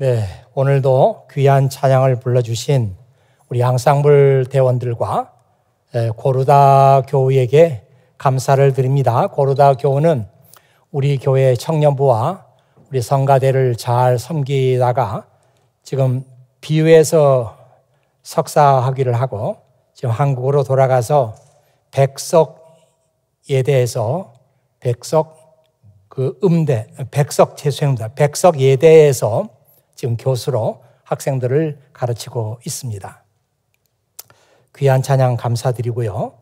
네, 오늘도 귀한 찬양을 불러주신 우리 앙상블 대원들과 고르다 교우에게 감사를 드립니다. 고르다 교우는 우리 교회 청년부와 우리 성가대를 잘 섬기다가 지금 비유에서 석사학위를 하고 지금 한국으로 돌아가서 백석예대에서 백석예대에서 지금 교수로 학생들을 가르치고 있습니다. 귀한 찬양 감사드리고요.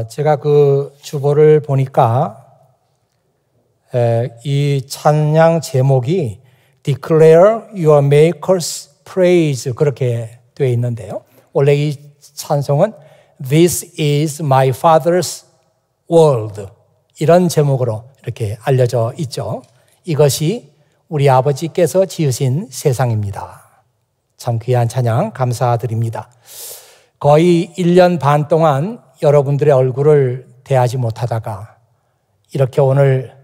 제가 그 주보를 보니까 이 찬양 제목이 Declare Your Maker's Praise 그렇게 되어 있는데요. 원래 이 찬송은 This is my Father's World 이런 제목으로 이렇게 알려져 있죠. 이것이 우리 아버지께서 지으신 세상입니다. 참 귀한 찬양 감사드립니다. 거의 1년 반 동안 여러분들의 얼굴을 대하지 못하다가 이렇게 오늘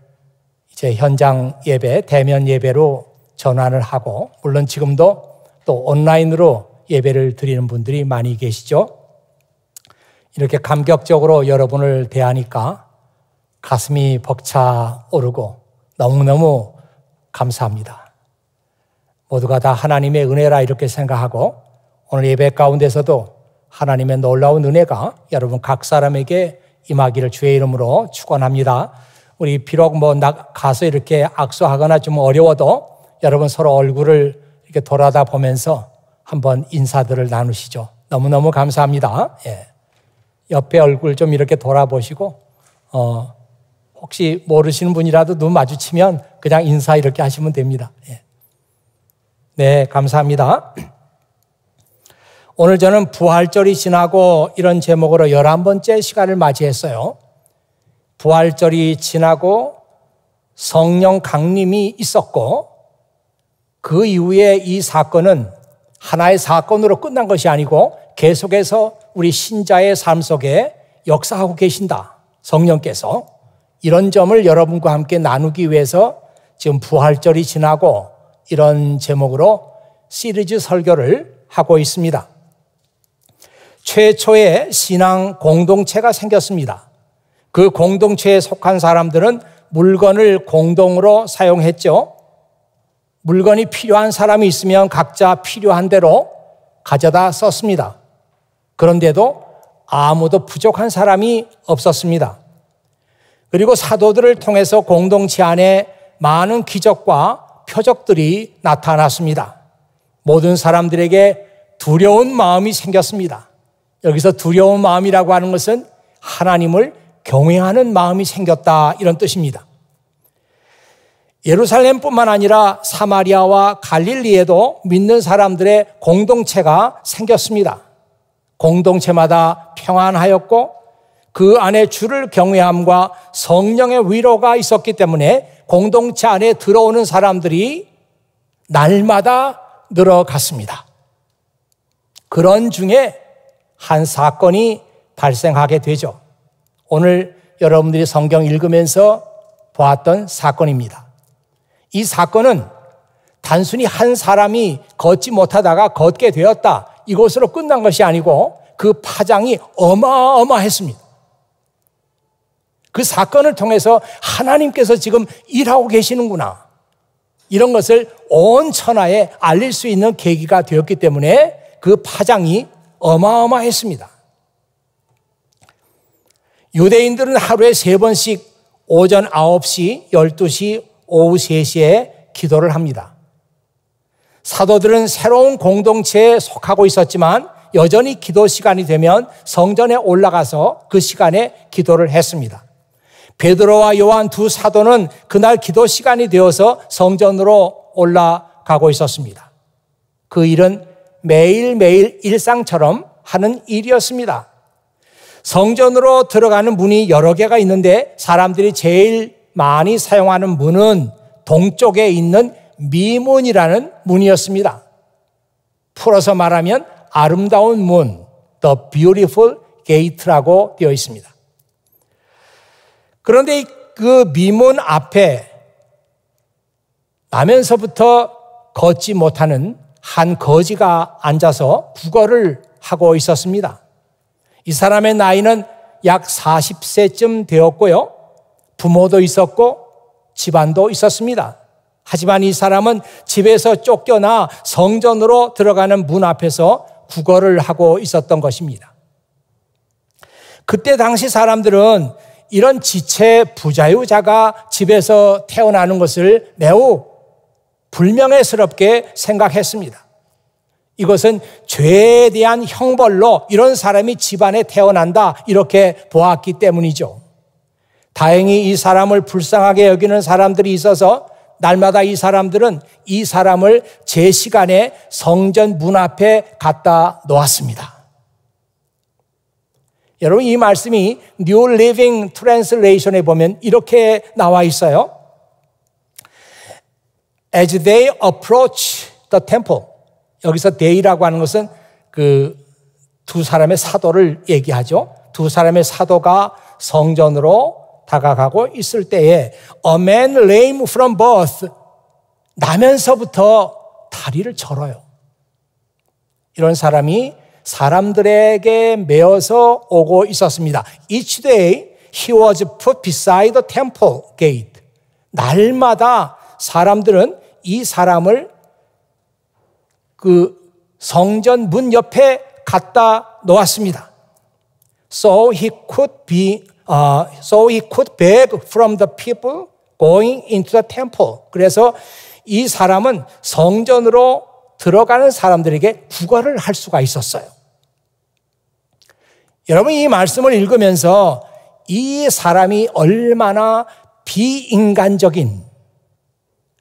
이제 현장 예배, 대면 예배로 전환을 하고 물론 지금도 또 온라인으로 예배를 드리는 분들이 많이 계시죠. 이렇게 감격적으로 여러분을 대하니까 가슴이 벅차오르고 너무너무 감사합니다. 모두가 다 하나님의 은혜라 이렇게 생각하고 오늘 예배 가운데서도 하나님의 놀라운 은혜가 여러분 각 사람에게 임하기를 주의 이름으로 축원합니다. 우리 비록 가서 이렇게 악수하거나 좀 어려워도 여러분 서로 얼굴을 이렇게 돌아다 보면서 한번 인사들을 나누시죠. 너무너무 감사합니다. 예. 옆에 얼굴 좀 이렇게 돌아보시고 혹시 모르시는 분이라도 눈 마주치면 그냥 인사 이렇게 하시면 됩니다. 예. 네, 감사합니다. 오늘 저는 부활절이 지나고 이런 제목으로 11번째 시간을 맞이했어요. 부활절이 지나고 성령 강림이 있었고 그 이후에 이 사건은 하나의 사건으로 끝난 것이 아니고 계속해서 우리 신자의 삶 속에 역사하고 계신다. 성령께서. 이런 점을 여러분과 함께 나누기 위해서 지금 부활절이 지나고 이런 제목으로 시리즈 설교를 하고 있습니다. 최초의 신앙 공동체가 생겼습니다. 그 공동체에 속한 사람들은 물건을 공동으로 사용했죠. 물건이 필요한 사람이 있으면 각자 필요한 대로 가져다 썼습니다. 그런데도 아무도 부족한 사람이 없었습니다. 그리고 사도들을 통해서 공동체 안에 많은 기적과 표적들이 나타났습니다. 모든 사람들에게 두려운 마음이 생겼습니다. 여기서 두려운 마음이라고 하는 것은 하나님을 경외하는 마음이 생겼다 이런 뜻입니다. 예루살렘뿐만 아니라 사마리아와 갈릴리에도 믿는 사람들의 공동체가 생겼습니다. 공동체마다 평안하였고 그 안에 주를 경외함과 성령의 위로가 있었기 때문에 공동체 안에 들어오는 사람들이 날마다 늘어갔습니다. 그런 중에 한 사건이 발생하게 되죠. 오늘 여러분들이 성경 읽으면서 보았던 사건입니다. 이 사건은 단순히 한 사람이 걷지 못하다가 걷게 되었다. 이것으로 끝난 것이 아니고 그 파장이 어마어마했습니다. 그 사건을 통해서 하나님께서 지금 일하고 계시는구나. 이런 것을 온 천하에 알릴 수 있는 계기가 되었기 때문에 그 파장이 어마어마했습니다. 유대인들은 하루에 3번씩 오전 9시, 12시, 오후 3시에 기도를 합니다. 사도들은 새로운 공동체에 속하고 있었지만 여전히 기도 시간이 되면 성전에 올라가서 그 시간에 기도를 했습니다. 베드로와 요한 두 사도는 그날 기도 시간이 되어서 성전으로 올라가고 있었습니다. 그 일은 매일매일 일상처럼 하는 일이었습니다. 성전으로 들어가는 문이 여러 개가 있는데 사람들이 제일 많이 사용하는 문은 동쪽에 있는 미문이라는 문이었습니다. 풀어서 말하면 아름다운 문, The Beautiful Gate라고 되어 있습니다. 그런데 그 미문 앞에 나면서부터 걷지 못하는 한 거지가 앉아서 구걸을 하고 있었습니다. 이 사람의 나이는 약 40세쯤 되었고요. 부모도 있었고 집안도 있었습니다. 하지만 이 사람은 집에서 쫓겨나 성전으로 들어가는 문 앞에서 구걸을 하고 있었던 것입니다. 그때 당시 사람들은 이런 지체 부자유자가 집에서 태어나는 것을 매우 불명예스럽게 생각했습니다. 이것은 죄에 대한 형벌로 이런 사람이 집안에 태어난다 이렇게 보았기 때문이죠. 다행히 이 사람을 불쌍하게 여기는 사람들이 있어서 날마다 이 사람들은 이 사람을 제 시간에 성전 문 앞에 갖다 놓았습니다. 여러분, 이 말씀이 New Living Translation에 보면 이렇게 나와 있어요. As they approach the temple. 여기서 they라고 하는 것은 그 두 사람의 사도를 얘기하죠. 두 사람의 사도가 성전으로 다가가고 있을 때에 A man lame from birth. 나면서부터 다리를 절어요. 이런 사람이 사람들에게 메어서 오고 있었습니다. Each day he was put beside the temple gate. 날마다 사람들은 이 사람을 그 성전 문 옆에 갖다 놓았습니다. So he could beg from the people going into the temple. 그래서 이 사람은 성전으로 들어가는 사람들에게 구걸을 할 수가 있었어요. 여러분, 이 말씀을 읽으면서 이 사람이 얼마나 비인간적인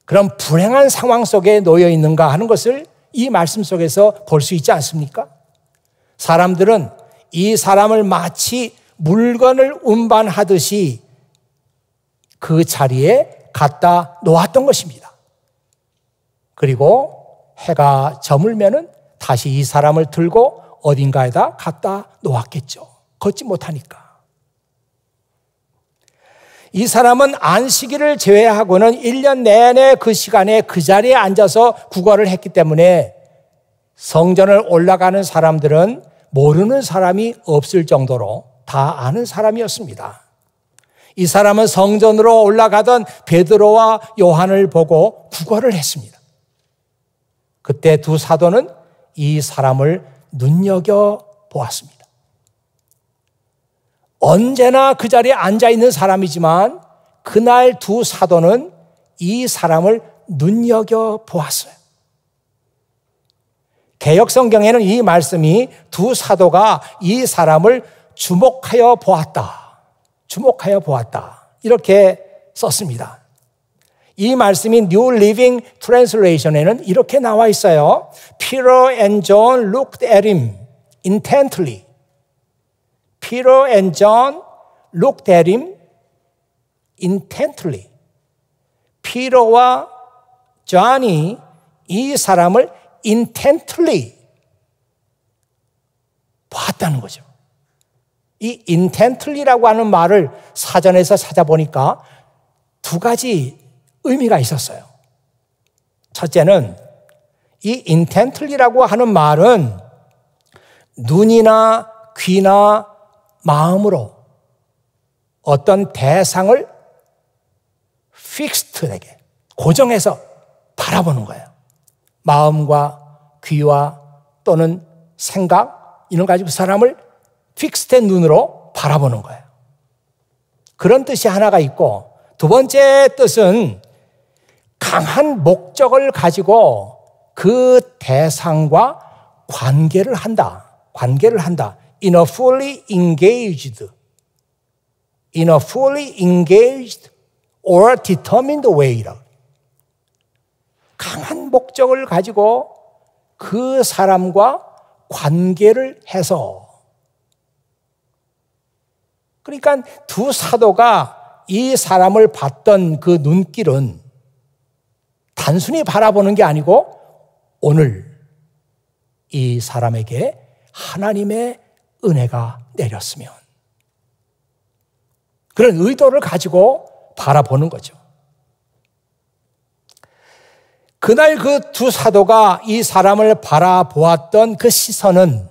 그런 불행한 상황 속에 놓여 있는가 하는 것을 이 말씀 속에서 볼 수 있지 않습니까? 사람들은 이 사람을 마치 물건을 운반하듯이 그 자리에 갖다 놓았던 것입니다. 그리고 해가 저물면은 다시 이 사람을 들고 어딘가에다 갖다 놓았겠죠. 걷지 못하니까. 이 사람은 안식일을 제외하고는 1년 내내 그 시간에 그 자리에 앉아서 구걸을 했기 때문에 성전을 올라가는 사람들은 모르는 사람이 없을 정도로 다 아는 사람이었습니다. 이 사람은 성전으로 올라가던 베드로와 요한을 보고 구걸을 했습니다. 그때 두 사도는 이 사람을 눈여겨보았습니다. 언제나 그 자리에 앉아있는 사람이지만 그날 두 사도는 이 사람을 눈여겨보았어요. 개역성경에는 이 말씀이 두 사도가 이 사람을 주목하여 보았다. 주목하여 보았다. 이렇게 썼습니다. 이 말씀이 New Living Translation에는 이렇게 나와 있어요. Peter and John looked at him intently. Peter and John looked at him intently. 피터와 존이 이 사람을 intently 봤다는 거죠. 이 intently라고 하는 말을 사전에서 찾아보니까 두 가지 의미가 있었어요. 첫째는 이 intently라고 하는 말은 눈이나 귀나 마음으로 어떤 대상을 fixed하게 고정해서 바라보는 거예요. 마음과 귀와 또는 생각 이런 가지고 사람을 픽스된 눈으로 바라보는 거예요. 그런 뜻이 하나가 있고 두 번째 뜻은 강한 목적을 가지고 그 대상과 관계를 한다. 관계를 한다. In a fully engaged or determined way라고. 강한 목적을 가지고 그 사람과 관계를 해서 그러니까 두 사도가 이 사람을 봤던 그 눈길은 단순히 바라보는 게 아니고 오늘 이 사람에게 하나님의 은혜가 내렸으면 그런 의도를 가지고 바라보는 거죠. 그날 그 두 사도가 이 사람을 바라보았던 그 시선은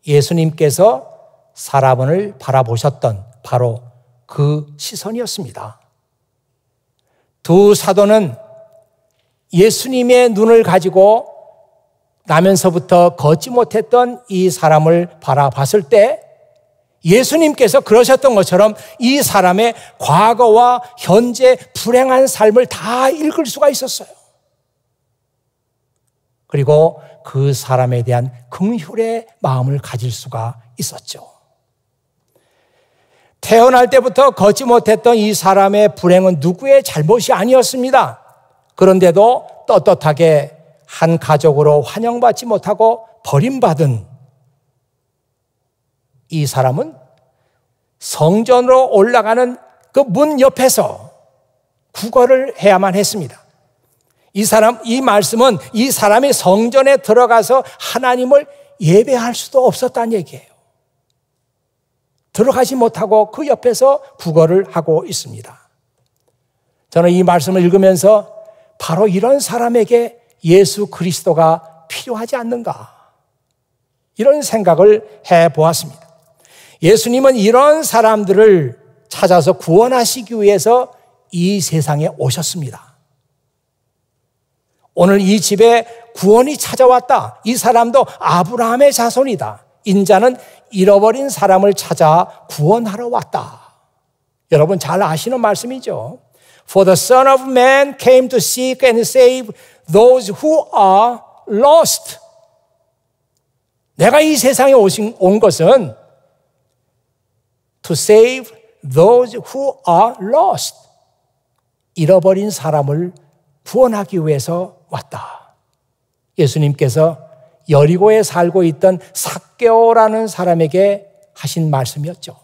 예수님께서 사람을 바라보셨던 바로 그 시선이었습니다. 두 사도는 예수님의 눈을 가지고 나면서부터 걷지 못했던 이 사람을 바라봤을 때 예수님께서 그러셨던 것처럼 이 사람의 과거와 현재 불행한 삶을 다 읽을 수가 있었어요. 그리고 그 사람에 대한 긍휼의 마음을 가질 수가 있었죠. 태어날 때부터 걷지 못했던 이 사람의 불행은 누구의 잘못이 아니었습니다. 그런데도 떳떳하게 한 가족으로 환영받지 못하고 버림받은 이 사람은 성전으로 올라가는 그 문 옆에서 구걸을 해야만 했습니다. 이 말씀은 이 사람이 성전에 들어가서 하나님을 예배할 수도 없었다는 얘기예요. 들어가지 못하고 그 옆에서 구걸을 하고 있습니다. 저는 이 말씀을 읽으면서 바로 이런 사람에게 예수 그리스도가 필요하지 않는가, 이런 생각을 해보았습니다. 예수님은 이런 사람들을 찾아서 구원하시기 위해서 이 세상에 오셨습니다. 오늘 이 집에 구원이 찾아왔다. 이 사람도 아브라함의 자손이다. 인자는 잃어버린 사람을 찾아 구원하러 왔다. 여러분 잘 아시는 말씀이죠. For the Son of Man came to seek and save those who are lost. 내가 이 세상에 온 것은 to save those who are lost. 잃어버린 사람을 구원하기 위해서 왔다. 예수님께서 여리고에 살고 있던 삭개오라는 사람에게 하신 말씀이었죠.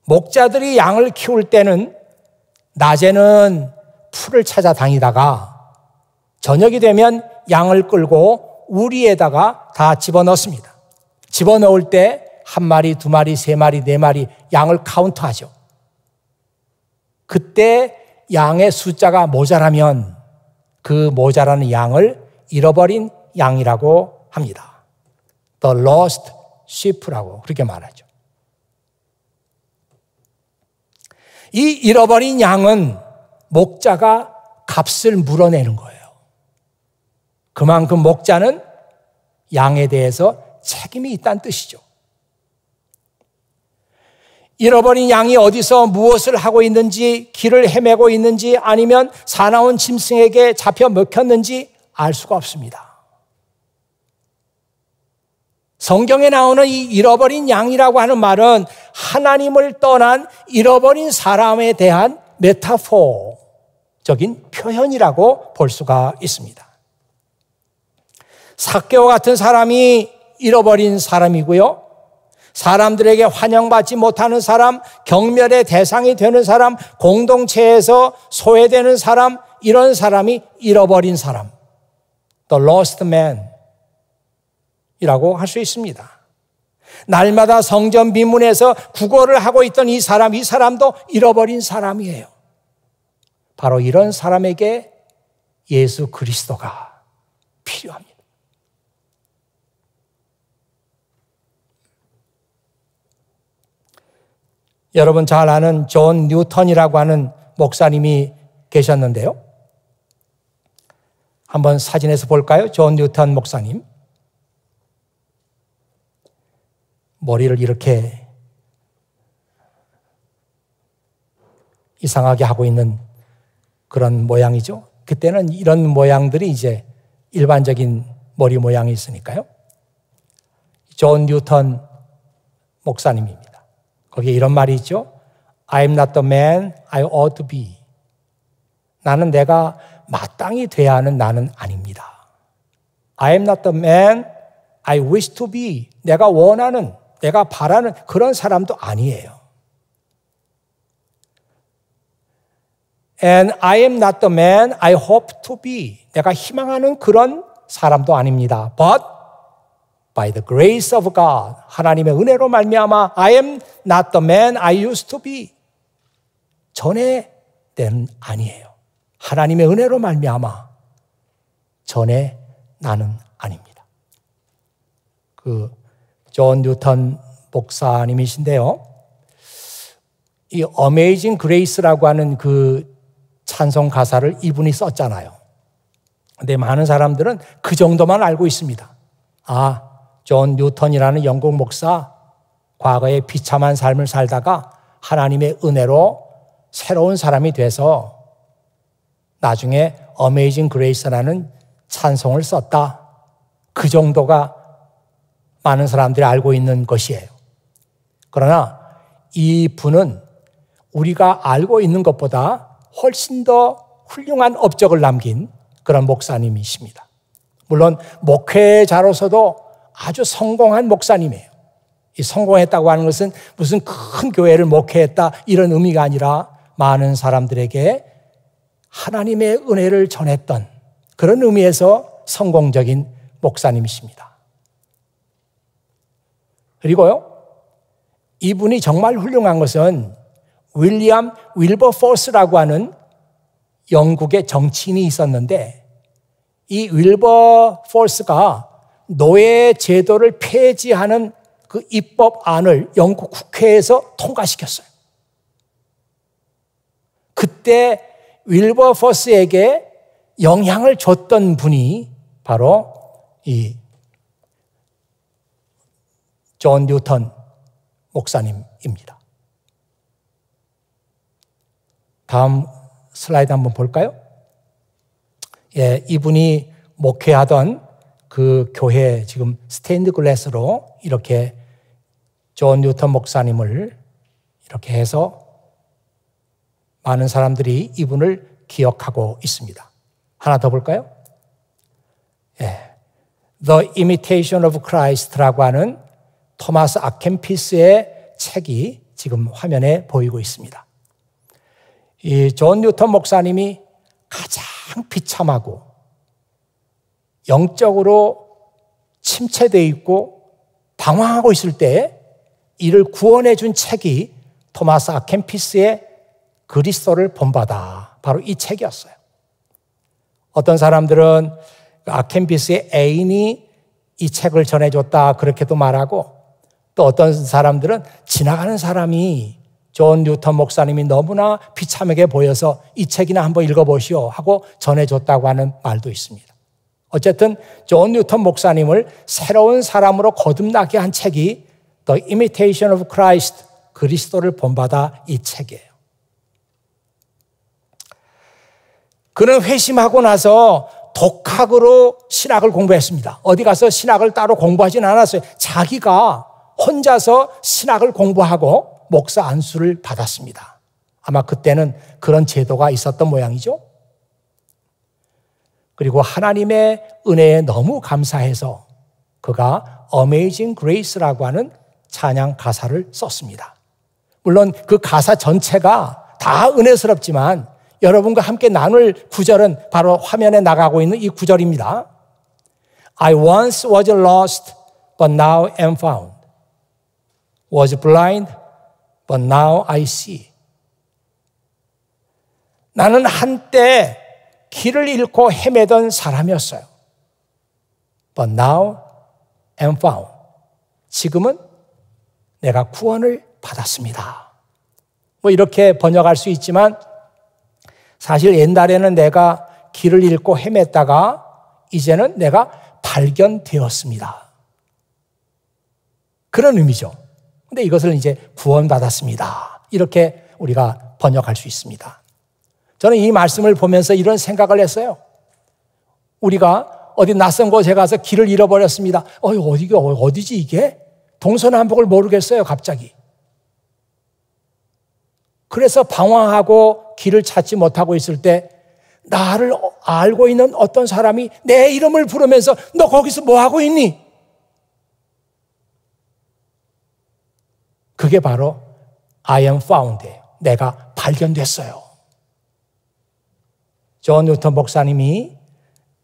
목자들이 양을 키울 때는 낮에는 풀을 찾아 다니다가 저녁이 되면 양을 끌고 우리에다가 다 집어넣습니다. 집어넣을 때 한 마리, 두 마리, 세 마리, 네 마리 양을 카운트하죠. 그때 양의 숫자가 모자라면 그 모자라는 양을 잃어버린 양이라고 합니다. The lost sheep라고 그렇게 말하죠. 이 잃어버린 양은 목자가 값을 물어내는 거예요. 그만큼 목자는 양에 대해서 책임이 있다는 뜻이죠. 잃어버린 양이 어디서 무엇을 하고 있는지, 길을 헤매고 있는지, 아니면 사나운 짐승에게 잡혀 먹혔는지 알 수가 없습니다. 성경에 나오는 이 잃어버린 양이라고 하는 말은 하나님을 떠난 잃어버린 사람에 대한 메타포적인 표현이라고 볼 수가 있습니다. 삭개오 같은 사람이 잃어버린 사람이고요. 사람들에게 환영받지 못하는 사람, 경멸의 대상이 되는 사람, 공동체에서 소외되는 사람, 이런 사람이 잃어버린 사람, The lost man 이라고 할 수 있습니다. 날마다 성전 비문에서 구걸을 하고 있던 이 사람도 잃어버린 사람이에요. 바로 이런 사람에게 예수 그리스도가 필요합니다. 여러분 잘 아는 존 뉴턴이라고 하는 목사님이 계셨는데요. 한번 사진에서 볼까요? 존 뉴턴 목사님. 머리를 이렇게 이상하게 하고 있는 그런 모양이죠. 그때는 이런 모양들이 이제 일반적인 머리 모양이 있으니까요. 존 뉴턴 목사님입니다. 거기에 이런 말이 있죠. I'm not the man I ought to be. 나는 내가 마땅히 돼야 하는 나는 아닙니다. I am not the man I wish to be. 내가 원하는, 내가 바라는 그런 사람도 아니에요. And I am not the man I hope to be. 내가 희망하는 그런 사람도 아닙니다. But by the grace of God, 하나님의 은혜로 말미암아 I am not the man I used to be. 전에 때는 아니에요. 하나님의 은혜로 말미암아 전에 나는 아닙니다. 존 뉴턴 목사님이신데요. 이 Amazing Grace라고 하는 그 찬송 가사를 이분이 썼잖아요. 근데 많은 사람들은 그 정도만 알고 있습니다. 존 뉴턴이라는 영국 목사, 과거에 비참한 삶을 살다가 하나님의 은혜로 새로운 사람이 돼서 나중에 Amazing Grace라는 찬송을 썼다. 그 정도가 많은 사람들이 알고 있는 것이에요. 그러나 이 분은 우리가 알고 있는 것보다 훨씬 더 훌륭한 업적을 남긴 그런 목사님이십니다. 물론 목회자로서도 아주 성공한 목사님이에요. 이 성공했다고 하는 것은 무슨 큰 교회를 목회했다 이런 의미가 아니라 많은 사람들에게 하나님의 은혜를 전했던 그런 의미에서 성공적인 목사님이십니다. 그리고요, 이분이 정말 훌륭한 것은 윌리엄 윌버포스라고 하는 영국의 정치인이 있었는데 이 윌버포스가 노예 제도를 폐지하는 그 입법안을 영국 국회에서 통과시켰어요. 그때 윌버포스에게 영향을 줬던 분이 바로 이 존 뉴턴 목사님입니다. 다음 슬라이드 한번 볼까요? 이분이 목회하던 그 교회 지금 스테인드 글래스로 이렇게 존 뉴턴 목사님을 이렇게 해서 많은 사람들이 이분을 기억하고 있습니다. 하나 더 볼까요? The Imitation of Christ라고 하는 토마스 아켄피스의 책이 지금 화면에 보이고 있습니다. 이 존 뉴턴 목사님이 가장 비참하고 영적으로 침체되어 있고 방황하고 있을 때 이를 구원해 준 책이 토마스 아켄피스의 그리스도를 본받아, 바로 이 책이었어요. 어떤 사람들은 아켄피스의 애인이 이 책을 전해줬다 그렇게도 말하고, 또 어떤 사람들은 지나가는 사람이 존 뉴턴 목사님이 너무나 비참하게 보여서 이 책이나 한번 읽어보시오 하고 전해줬다고 하는 말도 있습니다. 어쨌든 존 뉴턴 목사님을 새로운 사람으로 거듭나게 한 책이 The Imitation of Christ, 그리스도를 본받아 이 책이에요. 그는 회심하고 나서 독학으로 신학을 공부했습니다. 어디 가서 신학을 따로 공부하진 않았어요. 자기가 혼자서 신학을 공부하고 목사 안수를 받았습니다. 아마 그때는 그런 제도가 있었던 모양이죠. 그리고 하나님의 은혜에 너무 감사해서 그가 Amazing Grace라고 하는 찬양 가사를 썼습니다. 물론 그 가사 전체가 다 은혜스럽지만 여러분과 함께 나눌 구절은 바로 화면에 나가고 있는 이 구절입니다. I once was lost, but now am found. Was blind, but now I see. 나는 한때 길을 잃고 헤매던 사람이었어요. But now am found. 지금은 내가 구원을 받았습니다. 뭐 이렇게 번역할 수 있지만 사실 옛날에는 내가 길을 잃고 헤맸다가 이제는 내가 발견되었습니다. 그런 의미죠. 근데 이것을 이제 구원받았습니다. 이렇게 우리가 번역할 수 있습니다. 저는 이 말씀을 보면서 이런 생각을 했어요. 우리가 어디 낯선 곳에 가서 길을 잃어버렸습니다. 어디지 이게? 동서남북을 모르겠어요, 갑자기. 그래서 방황하고 길을 찾지 못하고 있을 때 나를 알고 있는 어떤 사람이 내 이름을 부르면서 너 거기서 뭐 하고 있니? 그게 바로 I am found예요. 내가 발견됐어요. 존 뉴턴 목사님이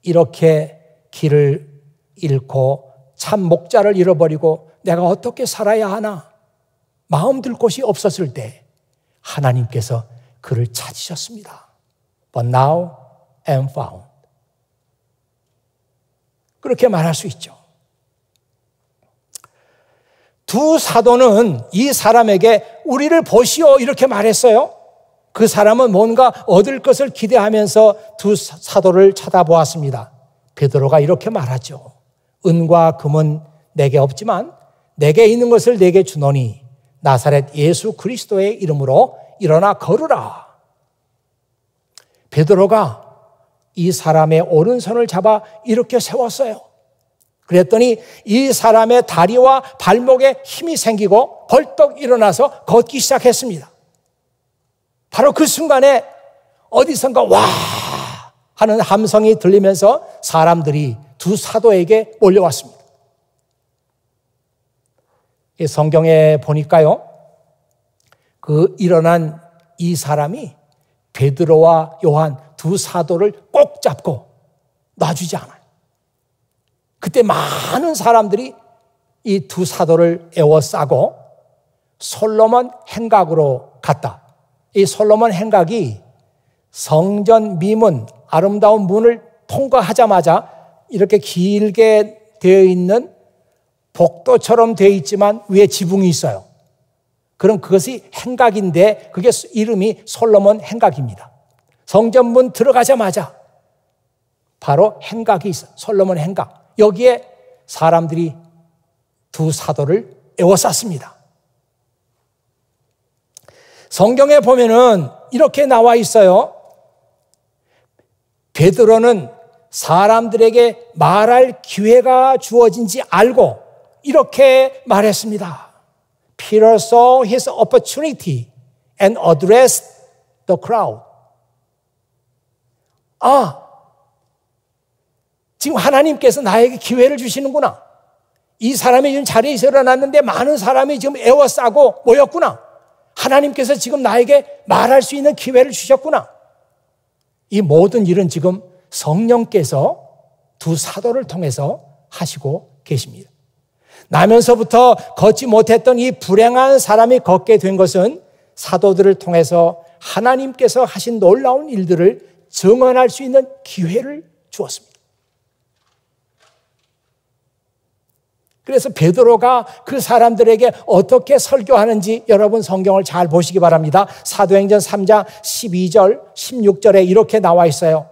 이렇게 길을 잃고 참 목자를 잃어버리고 내가 어떻게 살아야 하나 마음 들 곳이 없었을 때 하나님께서 그를 찾으셨습니다. but now am found. 그렇게 말할 수 있죠. 두 사도는 이 사람에게 우리를 보시오 이렇게 말했어요. 그 사람은 뭔가 얻을 것을 기대하면서 두 사도를 쳐다보았습니다. 베드로가 이렇게 말하죠. 은과 금은 내게 없지만 내게 있는 것을 내게 주노니 나사렛 예수 그리스도의 이름으로 일어나 걸으라. 베드로가 이 사람의 오른손을 잡아 이렇게 세웠어요. 그랬더니 이 사람의 다리와 발목에 힘이 생기고 벌떡 일어나서 걷기 시작했습니다. 바로 그 순간에 어디선가 와 하는 함성이 들리면서 사람들이 두 사도에게 몰려왔습니다. 이 성경에 보니까요, 그 일어난 이 사람이 베드로와 요한 두 사도를 꼭 잡고 놔주지 않아요. 그때 많은 사람들이 이 두 사도를 에워싸고 솔로몬 행각으로 갔다. 이 솔로몬 행각이 성전 미문, 아름다운 문을 통과하자마자 이렇게 길게 되어 있는 복도처럼 되어 있지만 위에 지붕이 있어요. 그럼 그것이 행각인데 그게 이름이 솔로몬 행각입니다. 성전문 들어가자마자 바로 행각이 있어요. 솔로몬 행각. 여기에 사람들이 두 사도를 에워쌌습니다. 성경에 보면은 이렇게 나와 있어요. 베드로는 사람들에게 말할 기회가 주어진지 알고 이렇게 말했습니다. Peter saw his opportunity and addressed the crowd. 지금 하나님께서 나에게 기회를 주시는구나. 이 사람이 지금 자리에서 일어났는데 많은 사람이 지금 에워싸고 모였구나. 하나님께서 지금 나에게 말할 수 있는 기회를 주셨구나. 이 모든 일은 지금 성령께서 두 사도를 통해서 하시고 계십니다. 나면서부터 걷지 못했던 이 불행한 사람이 걷게 된 것은 사도들을 통해서 하나님께서 하신 놀라운 일들을 증언할 수 있는 기회를 주었습니다. 그래서 베드로가 그 사람들에게 어떻게 설교하는지 여러분 성경을 잘 보시기 바랍니다. 사도행전 3장 12절, 16절에 이렇게 나와 있어요.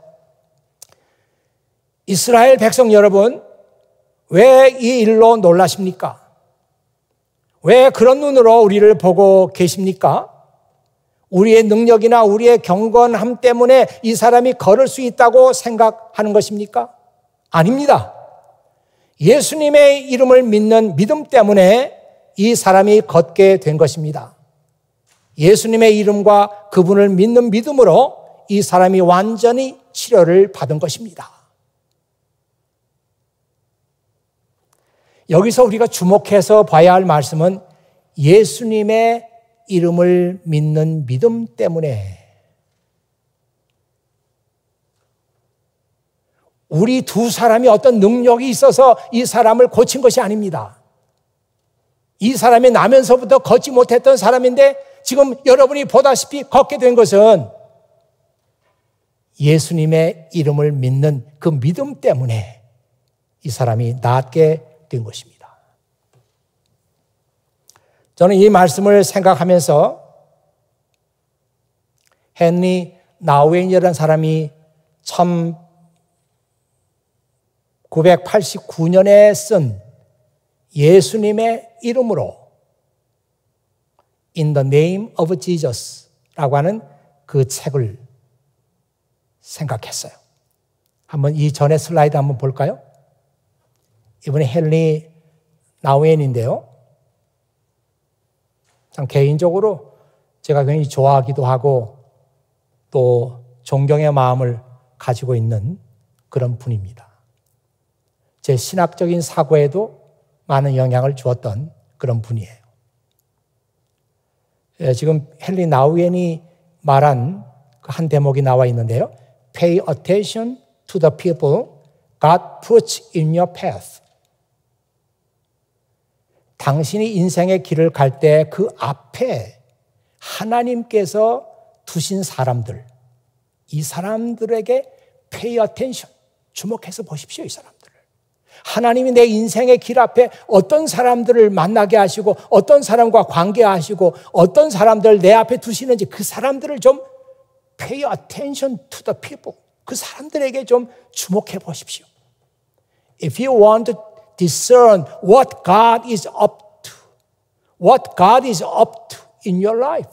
이스라엘 백성 여러분, 왜 이 일로 놀라십니까? 왜 그런 눈으로 우리를 보고 계십니까? 우리의 능력이나 우리의 경건함 때문에 이 사람이 걸을 수 있다고 생각하는 것입니까? 아닙니다. 예수님의 이름을 믿는 믿음 때문에 이 사람이 걷게 된 것입니다. 예수님의 이름과 그분을 믿는 믿음으로 이 사람이 완전히 치료를 받은 것입니다. 여기서 우리가 주목해서 봐야 할 말씀은 예수님의 이름을 믿는 믿음 때문에 우리 두 사람이 어떤 능력이 있어서 이 사람을 고친 것이 아닙니다. 이 사람이 나면서부터 걷지 못했던 사람인데 지금 여러분이 보다시피 걷게 된 것은 예수님의 이름을 믿는 그 믿음 때문에 이 사람이 낫게 된 것입니다. 저는 이 말씀을 생각하면서 헨리 나우엔이라는 사람이 1989년에 쓴 예수님의 이름으로 In the name of Jesus 라고 하는 그 책을 생각했어요. 한번 이 전에 슬라이드 한번 볼까요? 이번에 헨리 나우엔인데요. 참 개인적으로 제가 굉장히 좋아하기도 하고 또 존경의 마음을 가지고 있는 그런 분입니다. 제 신학적인 사고에도 많은 영향을 주었던 그런 분이에요. 지금 헨리 나우엔이 말한 그 한 대목이 나와 있는데요. Pay attention to the people God puts in your path. 당신이 인생의 길을 갈 때 그 앞에 하나님께서 두신 사람들, 이 사람들에게 pay attention, 주목해서 보십시오. 이 사람들을. 하나님이 내 인생의 길 앞에 어떤 사람들을 만나게 하시고 어떤 사람과 관계하시고 어떤 사람들을 내 앞에 두시는지 그 사람들을 좀 pay attention to the people. 그 사람들에게 좀 주목해 보십시오. If you want to discern what God is up to, what God is up to in your life,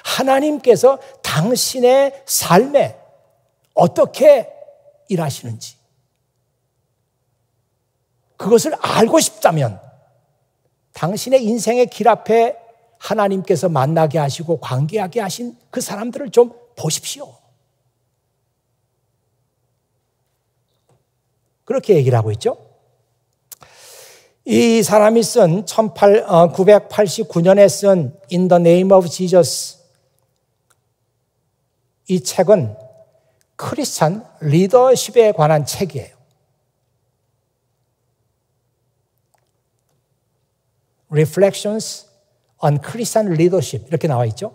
하나님께서 당신의 삶에 어떻게 일하시는지 그것을 알고 싶다면 당신의 인생의 길 앞에 하나님께서 만나게 하시고 관계하게 하신 그 사람들을 좀 보십시오. 그렇게 얘기를 하고 있죠. 이 사람이 쓴 989년에 쓴 In the Name of Jesus, 이 책은 크리스찬 리더십에 관한 책이에요. Reflections on Christian Leadership 이렇게 나와 있죠.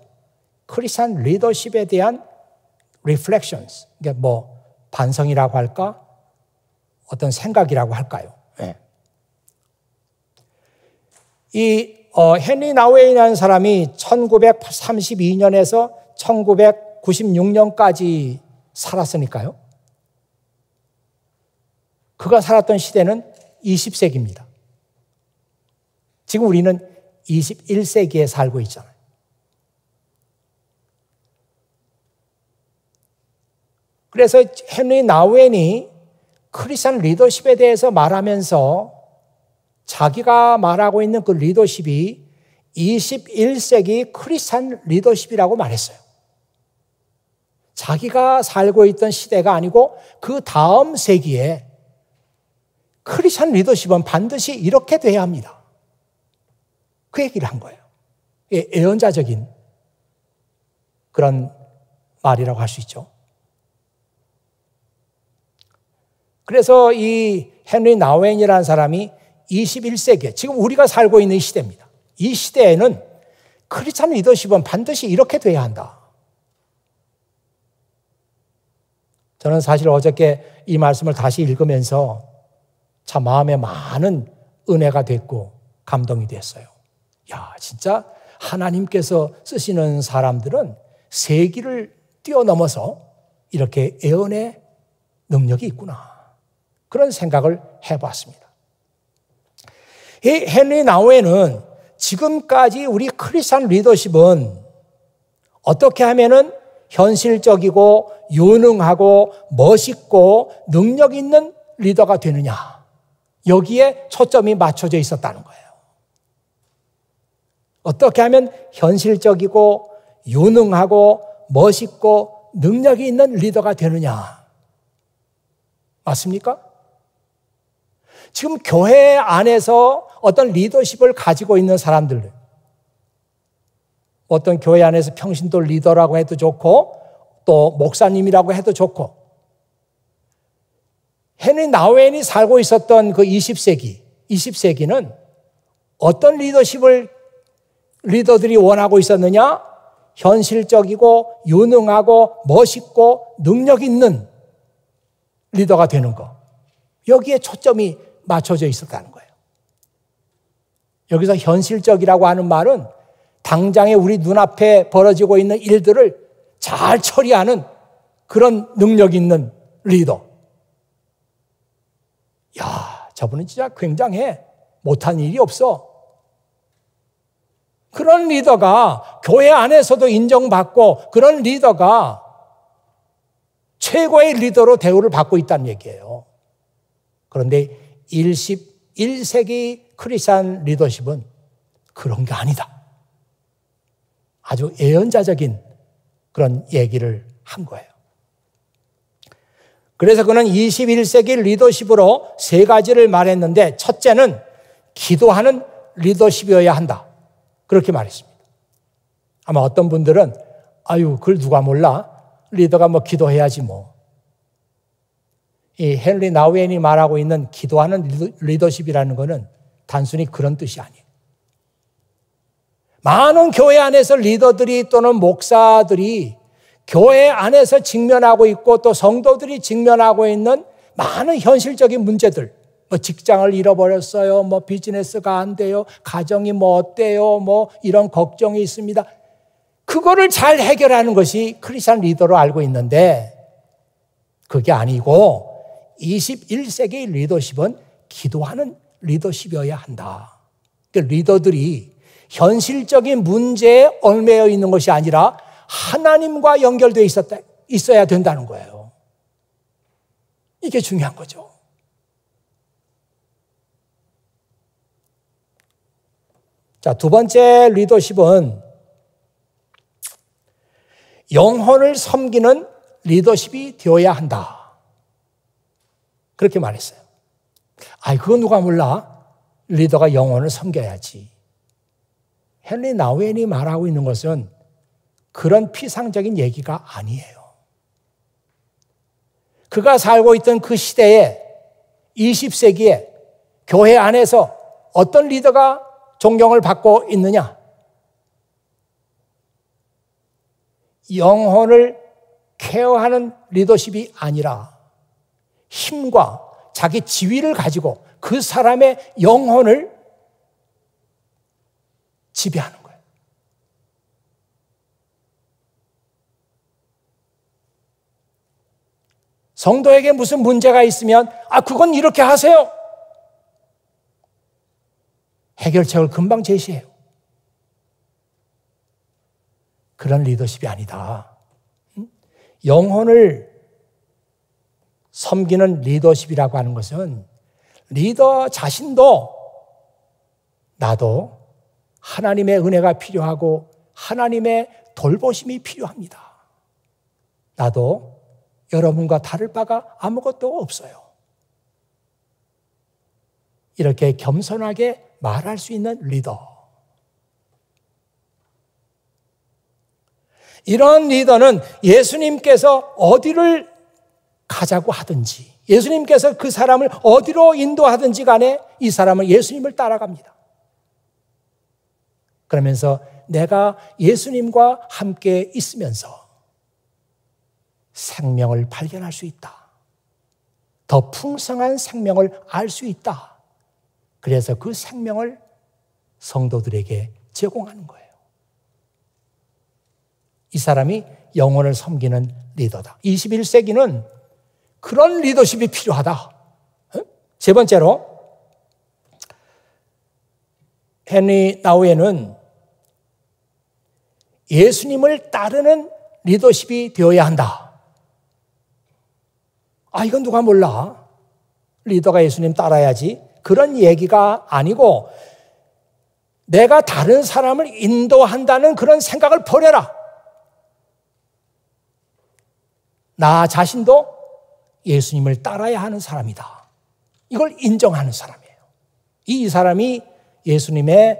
크리스찬 리더십에 대한 reflections, 이게 뭐 반성이라고 할까? 어떤 생각이라고 할까요? 네. 이 헨리 나우엔이라는 사람이 1932년에서 1996년까지 살았으니까요. 그가 살았던 시대는 20세기입니다. 지금 우리는 21세기에 살고 있잖아요. 그래서 헨리 나우엔이 크리스천 리더십에 대해서 말하면서 자기가 말하고 있는 그 리더십이 21세기 크리스천 리더십이라고 말했어요. 자기가 살고 있던 시대가 아니고 그 다음 세기에 크리스천 리더십은 반드시 이렇게 돼야 합니다. 그 얘기를 한 거예요. 예언자적인 그런 말이라고 할 수 있죠. 그래서 이 헨리 나우엔이라는 사람이 21세기에 지금 우리가 살고 있는 이 시대입니다. 이 시대에는 크리스천 리더십은 반드시 이렇게 돼야 한다. 저는 사실 어저께 이 말씀을 다시 읽으면서 참 마음에 많은 은혜가 됐고 감동이 됐어요. 야, 진짜 하나님께서 쓰시는 사람들은 세기를 뛰어넘어서 이렇게 예언의 능력이 있구나. 그런 생각을 해봤습니다. 이 헨리 나우엔은 지금까지 우리 크리스천 리더십은 어떻게 하면은 현실적이고 유능하고 멋있고 능력 있는 리더가 되느냐, 여기에 초점이 맞춰져 있었다는 거예요. 어떻게 하면 현실적이고 유능하고 멋있고 능력이 있는 리더가 되느냐, 맞습니까? 지금 교회 안에서 어떤 리더십을 가지고 있는 사람들, 어떤 교회 안에서 평신도 리더라고 해도 좋고 또 목사님이라고 해도 좋고, 헨리 나우엔이 살고 있었던 그 20세기는 어떤 리더들이 원하고 있었느냐? 현실적이고 유능하고 멋있고 능력 있는 리더가 되는 거, 여기에 초점이 맞춰져 있었다는 거예요. 여기서 현실적이라고 하는 말은 당장에 우리 눈앞에 벌어지고 있는 일들을 잘 처리하는 그런 능력 있는 리더. 야, 저분은 진짜 굉장해. 못한 일이 없어. 그런 리더가 교회 안에서도 인정받고 그런 리더가 최고의 리더로 대우를 받고 있다는 얘기예요. 그런데 21세기 크리스천 리더십은 그런 게 아니다. 아주 예언자적인 그런 얘기를 한 거예요. 그래서 그는 21세기 리더십으로 세 가지를 말했는데, 첫째는 기도하는 리더십이어야 한다. 그렇게 말했습니다. 아마 어떤 분들은 아유, 그걸 누가 몰라? 리더가 뭐 기도해야지 뭐. 이 헨리 나우엔이 말하고 있는 기도하는 리더십이라는 것은 단순히 그런 뜻이 아니에요. 많은 교회 안에서 리더들이 또는 목사들이 교회 안에서 직면하고 있고 또 성도들이 직면하고 있는 많은 현실적인 문제들, 뭐 직장을 잃어버렸어요, 뭐 비즈니스가 안 돼요, 가정이 뭐 어때요, 뭐 이런 걱정이 있습니다. 그거를 잘 해결하는 것이 크리스찬 리더로 알고 있는데 그게 아니고 21세기 리더십은 기도하는 리더십이어야 한다. 그러니까 리더들이 현실적인 문제에 얽매여 있는 것이 아니라 하나님과 연결되어 있어야 된다는 거예요. 이게 중요한 거죠. 자, 두 번째 리더십은 영혼을 섬기는 리더십이 되어야 한다. 그렇게 말했어요. 그거 누가 몰라? 리더가 영혼을 섬겨야지. 헨리 나우엔이 말하고 있는 것은 그런 피상적인 얘기가 아니에요. 그가 살고 있던 그 시대에 20세기에 교회 안에서 어떤 리더가 존경을 받고 있느냐? 영혼을 케어하는 리더십이 아니라 힘과 자기 지위를 가지고 그 사람의 영혼을 지배하는 거예요. 성도에게 무슨 문제가 있으면 그건 이렇게 하세요. 해결책을 금방 제시해요. 그런 리더십이 아니다. 영혼을 섬기는 리더십이라고 하는 것은 리더 자신도 나도 하나님의 은혜가 필요하고 하나님의 돌보심이 필요합니다. 나도 여러분과 다를 바가 아무것도 없어요. 이렇게 겸손하게 말할 수 있는 리더. 이런 리더는 예수님께서 어디를 가자고 하든지, 예수님께서 그 사람을 어디로 인도하든지 간에 이 사람은 예수님을 따라갑니다. 그러면서 내가 예수님과 함께 있으면서 생명을 발견할 수 있다. 더 풍성한 생명을 알 수 있다. 그래서 그 생명을 성도들에게 제공하는 거예요. 이 사람이 영혼을 섬기는 리더다. 21세기는 그런 리더십이 필요하다. 세 번째로 헨리 나우엔은 예수님을 따르는 리더십이 되어야 한다. 이건 누가 몰라? 리더가 예수님 따라야지. 그런 얘기가 아니고 내가 다른 사람을 인도한다는 그런 생각을 버려라. 나 자신도 예수님을 따라야 하는 사람이다. 이걸 인정하는 사람이에요. 이 사람이 예수님의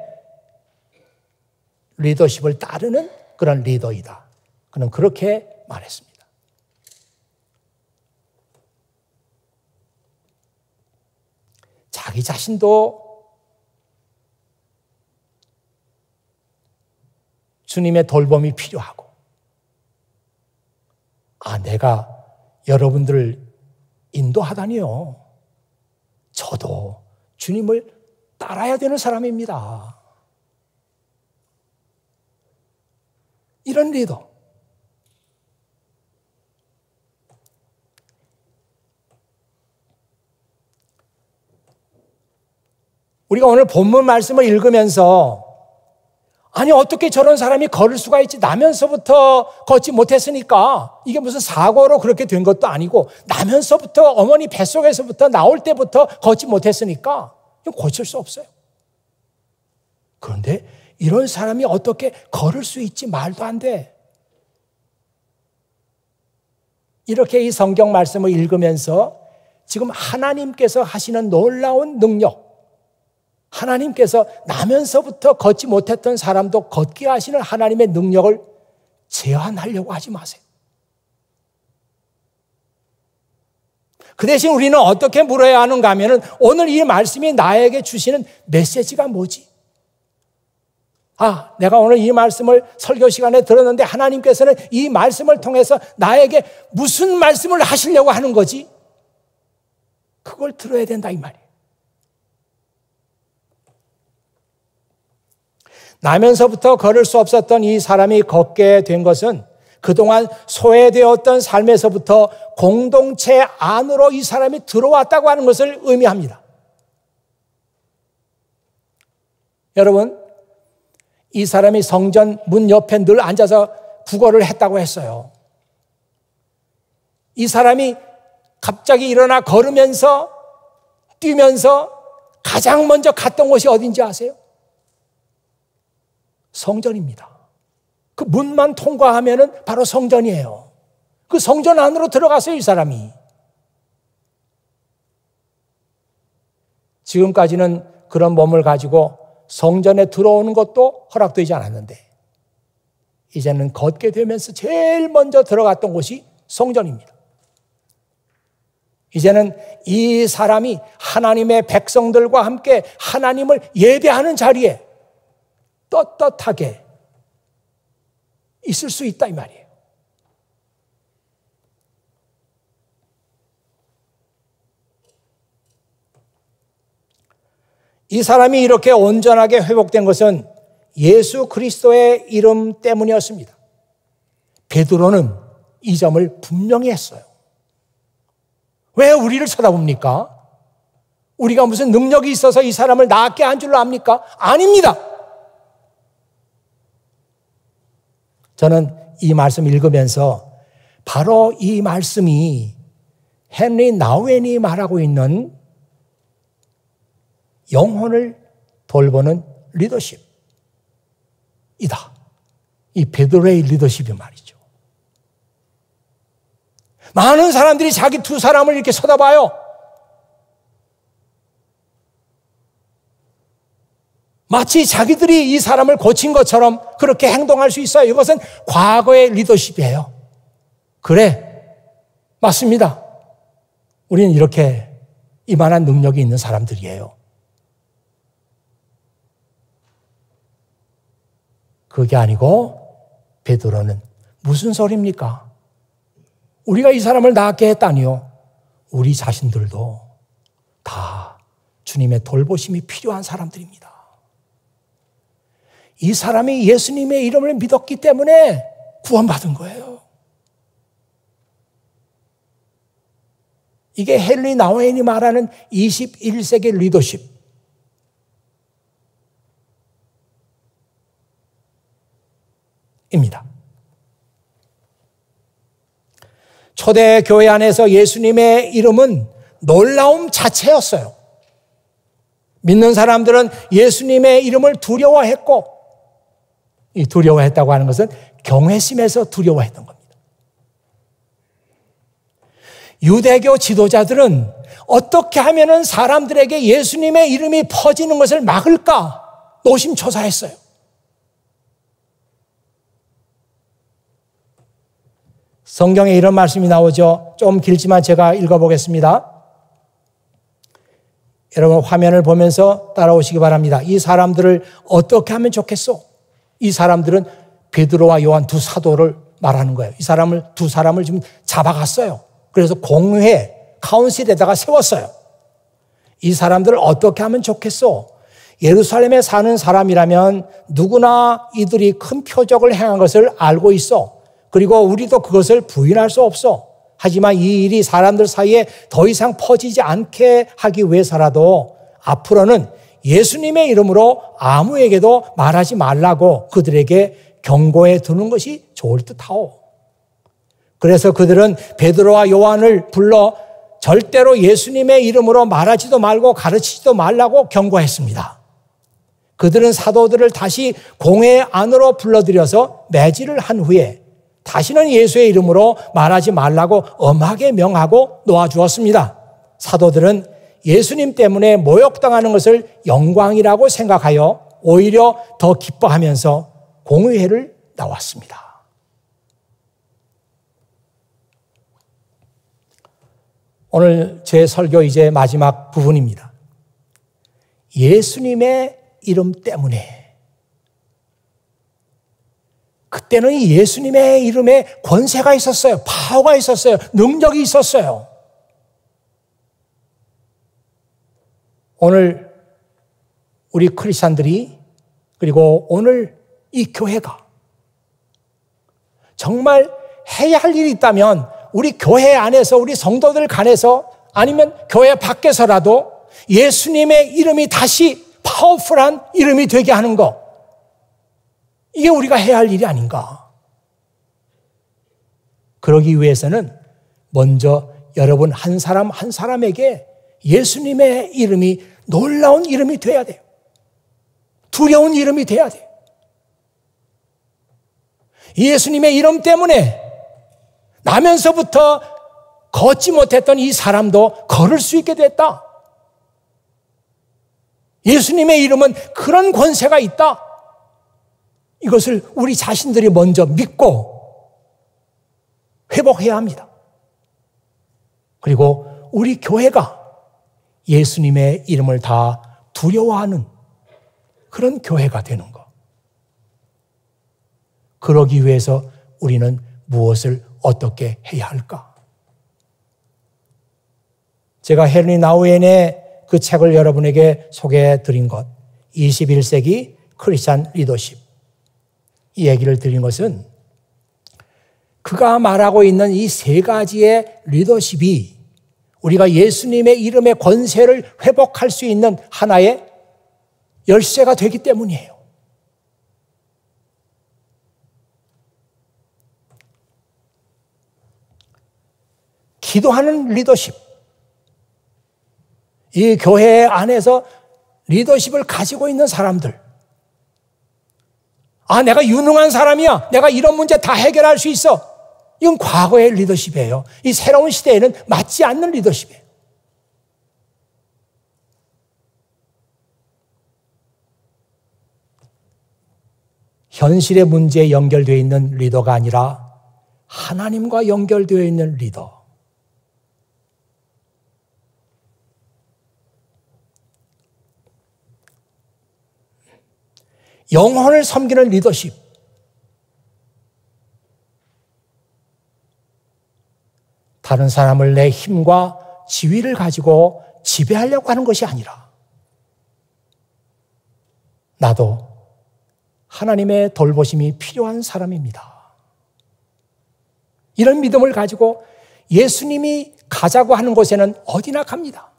리더십을 따르는 그런 리더이다. 그는 그렇게 말했습니다. 자기 자신도 주님의 돌봄이 필요하고, 내가 여러분들을 인도하다니요. 저도 주님을 따라야 되는 사람입니다. 이런 리더. 우리가 오늘 본문 말씀을 읽으면서 어떻게 저런 사람이 걸을 수가 있지? 나면서부터 걷지 못했으니까. 이게 무슨 사고로 그렇게 된 것도 아니고 나면서부터 어머니 뱃속에서부터 나올 때부터 걷지 못했으니까 고칠 수 없어요. 그런데 이런 사람이 어떻게 걸을 수 있지? 말도 안 돼. 이렇게 이 성경 말씀을 읽으면서 지금 하나님께서 하시는 놀라운 능력, 하나님께서 나면서부터 걷지 못했던 사람도 걷게 하시는 하나님의 능력을 제한하려고 하지 마세요. 그 대신 우리는 어떻게 물어야 하는가 하면은 오늘 이 말씀이 나에게 주시는 메시지가 뭐지? 아, 내가 오늘 이 말씀을 설교 시간에 들었는데 하나님께서는 이 말씀을 통해서 나에게 무슨 말씀을 하시려고 하는 거지? 그걸 들어야 된다 이 말이에요. 나면서부터 걸을 수 없었던 이 사람이 걷게 된 것은 그동안 소외되었던 삶에서부터 공동체 안으로 이 사람이 들어왔다고 하는 것을 의미합니다. 여러분, 이 사람이 성전 문 옆에 늘 앉아서 구걸을 했다고 했어요. 이 사람이 갑자기 일어나 걸으면서 뛰면서 가장 먼저 갔던 곳이 어딘지 아세요? 성전입니다. 그 문만 통과하면은 바로 성전이에요. 그 성전 안으로 들어갔어요, 이 사람이. 지금까지는 그런 몸을 가지고 성전에 들어오는 것도 허락되지 않았는데 이제는 걷게 되면서 제일 먼저 들어갔던 곳이 성전입니다. 이제는 이 사람이 하나님의 백성들과 함께 하나님을 예배하는 자리에 떳떳하게 있을 수 있다 이 말이에요. 이 사람이 이렇게 온전하게 회복된 것은 예수 그리스도의 이름 때문이었습니다. 베드로는 이 점을 분명히 했어요. 왜 우리를 쳐다봅니까? 우리가 무슨 능력이 있어서 이 사람을 낫게 한 줄로 압니까? 아닙니다. 저는 이 말씀 읽으면서 바로 이 말씀이 헨리 나우엔이 말하고 있는 영혼을 돌보는 리더십이다. 이 베드로의 리더십이 말이죠. 많은 사람들이 자기 두 사람을 이렇게 쳐다봐요. 마치 자기들이 이 사람을 고친 것처럼 그렇게 행동할 수 있어요. 이것은 과거의 리더십이에요. 그래, 맞습니다. 우리는 이렇게 이만한 능력이 있는 사람들이에요. 그게 아니고 베드로는 무슨 소리입니까? 우리가 이 사람을 낫게 했다니요. 우리 자신들도 다 주님의 돌보심이 필요한 사람들입니다. 이 사람이 예수님의 이름을 믿었기 때문에 구원받은 거예요. 이게 헨리 나우엔이 말하는 21세기 리더십. 입니다. 초대 교회 안에서 예수님의 이름은 놀라움 자체였어요. 믿는 사람들은 예수님의 이름을 두려워했고, 이 두려워했다고 하는 것은 경외심에서 두려워했던 겁니다. 유대교 지도자들은 어떻게 하면 사람들에게 예수님의 이름이 퍼지는 것을 막을까 노심초사했어요. 성경에 이런 말씀이 나오죠. 좀 길지만 제가 읽어보겠습니다. 여러분 화면을 보면서 따라오시기 바랍니다. 이 사람들을 어떻게 하면 좋겠소? 이 사람들은 베드로와 요한 두 사도를 말하는 거예요. 이 사람을 두 사람을 지금 잡아갔어요. 그래서 공회 카운실에다가 세웠어요. 이 사람들을 어떻게 하면 좋겠소? 예루살렘에 사는 사람이라면 누구나 이들이 큰 표적을 행한 것을 알고 있어. 그리고 우리도 그것을 부인할 수 없어. 하지만 이 일이 사람들 사이에 더 이상 퍼지지 않게 하기 위해서라도 앞으로는 예수님의 이름으로 아무에게도 말하지 말라고 그들에게 경고해 두는 것이 좋을 듯하오. 그래서 그들은 베드로와 요한을 불러 절대로 예수님의 이름으로 말하지도 말고 가르치지도 말라고 경고했습니다. 그들은 사도들을 다시 공회 안으로 불러들여서 매질을 한 후에 다시는 예수의 이름으로 말하지 말라고 엄하게 명하고 놓아주었습니다. 사도들은 예수님 때문에 모욕당하는 것을 영광이라고 생각하여 오히려 더 기뻐하면서 공의회를 나왔습니다. 오늘 제 설교 이제 마지막 부분입니다. 예수님의 이름 때문에 그때는 이 예수님의 이름에 권세가 있었어요. 파워가 있었어요. 능력이 있었어요. 오늘 우리 크리스찬들이 그리고 오늘 이 교회가 정말 해야 할 일이 있다면 우리 교회 안에서 우리 성도들 간에서 아니면 교회 밖에서라도 예수님의 이름이 다시 파워풀한 이름이 되게 하는 것, 이게 우리가 해야 할 일이 아닌가. 그러기 위해서는 먼저 여러분 한 사람 한 사람에게 예수님의 이름이 놀라운 이름이 돼야 돼요. 두려운 이름이 돼야 돼요. 예수님의 이름 때문에 나면서부터 걷지 못했던 이 사람도 걸을 수 있게 됐다. 예수님의 이름은 그런 권세가 있다. 이것을 우리 자신들이 먼저 믿고 회복해야 합니다. 그리고 우리 교회가 예수님의 이름을 다 두려워하는 그런 교회가 되는 것. 그러기 위해서 우리는 무엇을 어떻게 해야 할까? 제가 헨리 나우엔의 그 책을 여러분에게 소개해 드린 것, 21세기 크리스찬 리더십, 이 얘기를 드린 것은 그가 말하고 있는 이 세 가지의 리더십이 우리가 예수님의 이름의 권세를 회복할 수 있는 하나의 열쇠가 되기 때문이에요. 기도하는 리더십. 이 교회 안에서 리더십을 가지고 있는 사람들. 아, 내가 유능한 사람이야. 내가 이런 문제 다 해결할 수 있어. 이건 과거의 리더십이에요. 이 새로운 시대에는 맞지 않는 리더십이에요. 현실의 문제에 연결되어 있는 리더가 아니라 하나님과 연결되어 있는 리더. 영혼을 섬기는 리더십. 다른 사람을 내 힘과 지위를 가지고 지배하려고 하는 것이 아니라 나도 하나님의 돌보심이 필요한 사람입니다. 이런 믿음을 가지고 예수님이 가자고 하는 곳에는 어디나 갑니다.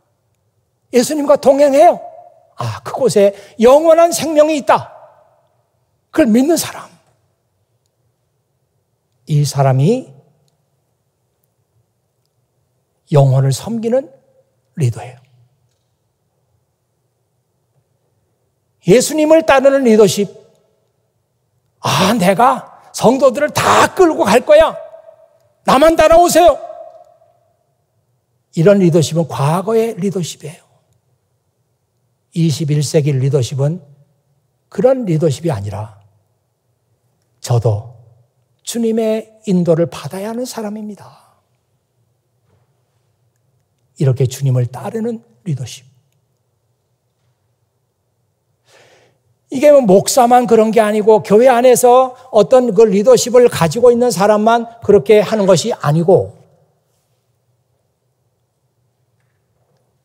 예수님과 동행해요. 아, 그곳에 영원한 생명이 있다. 그걸 믿는 사람. 이 사람이 영혼을 섬기는 리더예요. 예수님을 따르는 리더십. 아, 내가 성도들을 다 끌고 갈 거야. 나만 따라오세요. 이런 리더십은 과거의 리더십이에요. 21세기 리더십은 그런 리더십이 아니라 저도 주님의 인도를 받아야 하는 사람입니다. 이렇게 주님을 따르는 리더십. 이게 뭐 목사만 그런 게 아니고 교회 안에서 어떤 그 리더십을 가지고 있는 사람만 그렇게 하는 것이 아니고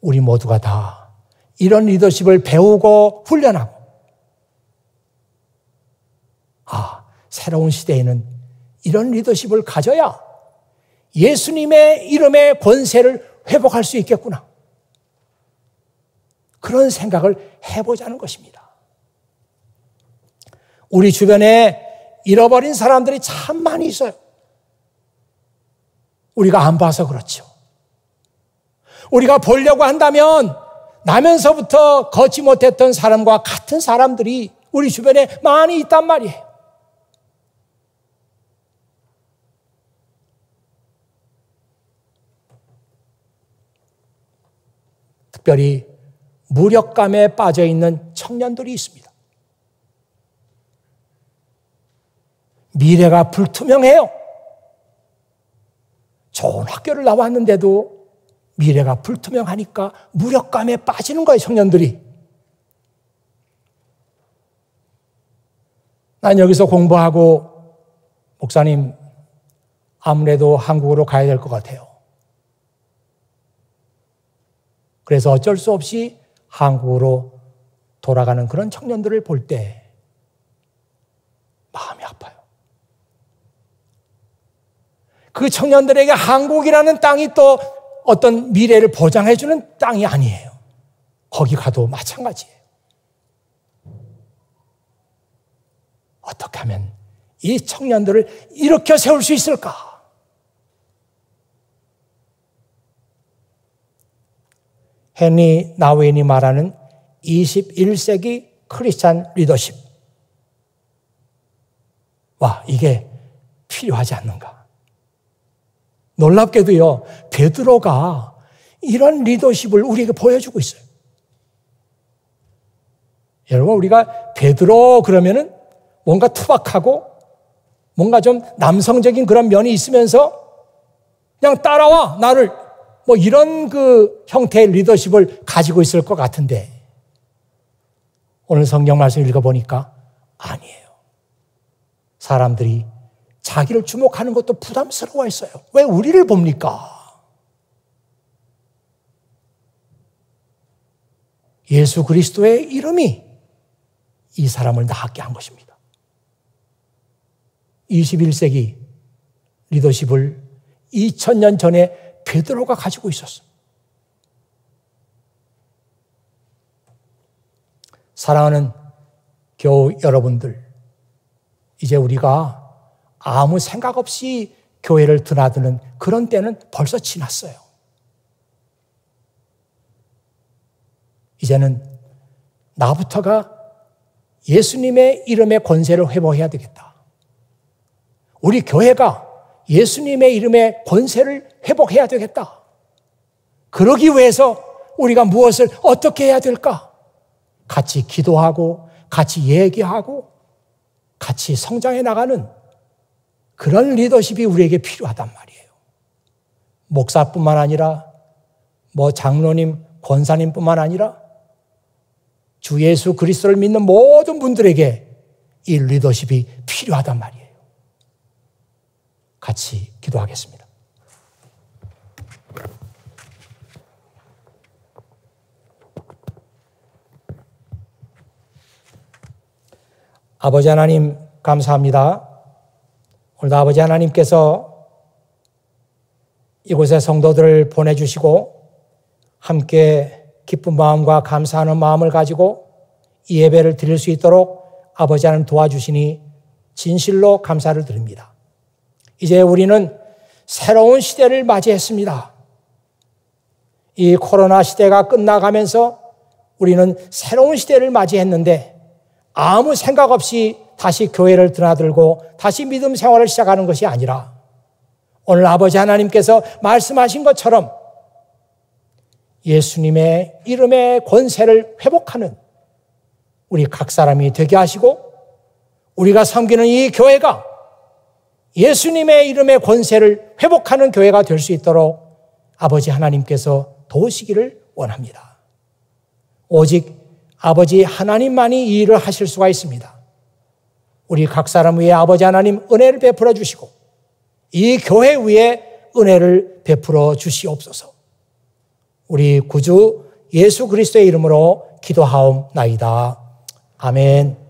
우리 모두가 다 이런 리더십을 배우고 훈련하고 새로운 시대에는 이런 리더십을 가져야 예수님의 이름의 권세를 회복할 수 있겠구나. 그런 생각을 해보자는 것입니다. 우리 주변에 잃어버린 사람들이 참 많이 있어요. 우리가 안 봐서 그렇죠. 우리가 보려고 한다면 나면서부터 걷지 못했던 사람과 같은 사람들이 우리 주변에 많이 있단 말이에요. 특별히 무력감에 빠져 있는 청년들이 있습니다. 미래가 불투명해요. 좋은 학교를 나왔는데도 미래가 불투명하니까 무력감에 빠지는 거예요, 청년들이. 난 여기서 공부하고 목사님, 아무래도 한국으로 가야 될 것 같아요. 그래서 어쩔 수 없이 한국으로 돌아가는 그런 청년들을 볼 때 마음이 아파요. 그 청년들에게 한국이라는 땅이 또 어떤 미래를 보장해주는 땅이 아니에요. 거기 가도 마찬가지예요. 어떻게 하면 이 청년들을 일으켜 세울 수 있을까? 헨리 나우엔이 말하는 21세기 크리스찬 리더십. 와, 이게 필요하지 않는가? 놀랍게도요, 베드로가 이런 리더십을 우리에게 보여주고 있어요. 여러분, 우리가 베드로 그러면은 뭔가 투박하고 뭔가 좀 남성적인 그런 면이 있으면서 그냥 따라와, 나를. 뭐 이런 그 형태의 리더십을 가지고 있을 것 같은데 오늘 성경 말씀 읽어보니까 아니에요. 사람들이 자기를 주목하는 것도 부담스러워했어요. 왜 우리를 봅니까? 예수 그리스도의 이름이 이 사람을 나게 한 것입니다. 21세기 리더십을 2000년 전에 베드로가 가지고 있었어요. 사랑하는 교우 여러분들, 이제 우리가 아무 생각 없이 교회를 드나드는 그런 때는 벌써 지났어요. 이제는 나부터가 예수님의 이름의 권세를 회복해야 되겠다. 우리 교회가 예수님의 이름의 권세를 회복해야 되겠다. 그러기 위해서 우리가 무엇을 어떻게 해야 될까? 같이 기도하고 같이 얘기하고 같이 성장해 나가는 그런 리더십이 우리에게 필요하단 말이에요. 목사뿐만 아니라 뭐 장로님, 권사님뿐만 아니라 주 예수 그리스도를 믿는 모든 분들에게 이 리더십이 필요하단 말이에요. 같이 기도하겠습니다. 아버지 하나님 감사합니다. 오늘도 아버지 하나님께서 이곳에 성도들을 보내주시고 함께 기쁜 마음과 감사하는 마음을 가지고 이 예배를 드릴 수 있도록 아버지 하나님 도와주시니 진실로 감사를 드립니다. 이제 우리는 새로운 시대를 맞이했습니다. 이 코로나 시대가 끝나가면서 우리는 새로운 시대를 맞이했는데 아무 생각 없이 다시 교회를 드나들고 다시 믿음 생활을 시작하는 것이 아니라 오늘 아버지 하나님께서 말씀하신 것처럼 예수님의 이름의 권세를 회복하는 우리 각 사람이 되게 하시고 우리가 섬기는 이 교회가 예수님의 이름의 권세를 회복하는 교회가 될 수 있도록 아버지 하나님께서 도우시기를 원합니다. 오직 아버지 하나님만이 이 일을 하실 수가 있습니다. 우리 각 사람 위에 아버지 하나님 은혜를 베풀어 주시고 이 교회 위에 은혜를 베풀어 주시옵소서. 우리 구주 예수 그리스도의 이름으로 기도하옵나이다. 아멘.